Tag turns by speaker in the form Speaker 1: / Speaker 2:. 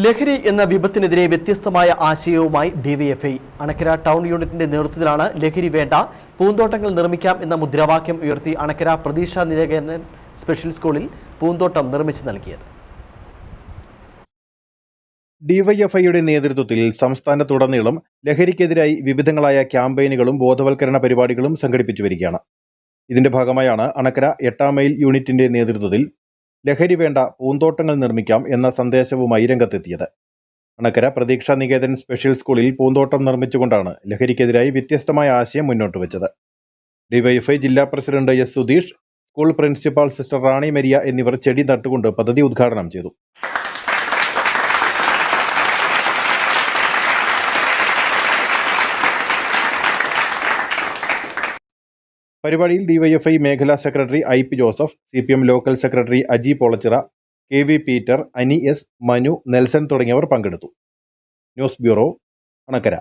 Speaker 1: ലഹരി എന്ന വിപത്തിനെതിരെ വ്യത്യസ്തമായ ആശയവുമായി ഡിവൈഎഫ്ഐ അണക്കര ടൗൺ യൂണിറ്റിന്റെ നേതൃത്വത്തിലാണ് ലഹരി വേണ്ട, പൂന്തോട്ടങ്ങൾ നിർമ്മിക്കാം എന്ന മുദ്രാവാക്യം ഉയർത്തി അണക്കര പ്രതീക്ഷ നികേതൻ സ്പെഷ്യൽ സ്കൂളിൽ പൂന്തോട്ടം നിർമ്മിച്ചു നൽകിയത്.
Speaker 2: ഡിവൈഎഫ്ഐയുടെ നേതൃത്വത്തിൽ സംസ്ഥാനത്തുടനീളം ലഹരിക്കെതിരായി വിവിധങ്ങളായ ക്യാമ്പയിനുകളും ബോധവൽക്കരണ പരിപാടികളും സംഘടിപ്പിച്ചു വരികയാണ്. ഇതിന്റെ ഭാഗമായാണ് അണക്കര 8-ാം മൈൽ യൂണിറ്റിന്റെ നേതൃത്വത്തിൽ ലഹരി വേണ്ട, പൂന്തോട്ടങ്ങൾ നിർമ്മിക്കാം എന്ന സന്ദേശവുമായി രംഗത്തെത്തിയത്. അണക്കര പ്രതീക്ഷ നികേതൻ സ്പെഷ്യൽ സ്കൂളിൽ പൂന്തോട്ടം നിർമ്മിച്ചുകൊണ്ടാണ് ലഹരിക്കെതിരായി വ്യത്യസ്തമായ ആശയം മുന്നോട്ട് വെച്ചത്. ഡിവൈഎഫ്ഐ ജില്ലാ president S Sudheesh, school principal sister Rani Maria എന്നിവർ ചെടി നട്ടുകൊണ്ട് പദ്ധതി ഉദ്ഘാടനം ചെയ്തു. പരിപാടിയിൽ ഡിവൈഎഫ്ഐ മേഖലാ secretary IP Joseph, CPM local secretary Aji Polachira, KV Peter, Ani S, Manu, Nelson തുടങ്ങിയവർ പങ്കെടുത്തു. News bureau, Anakkara.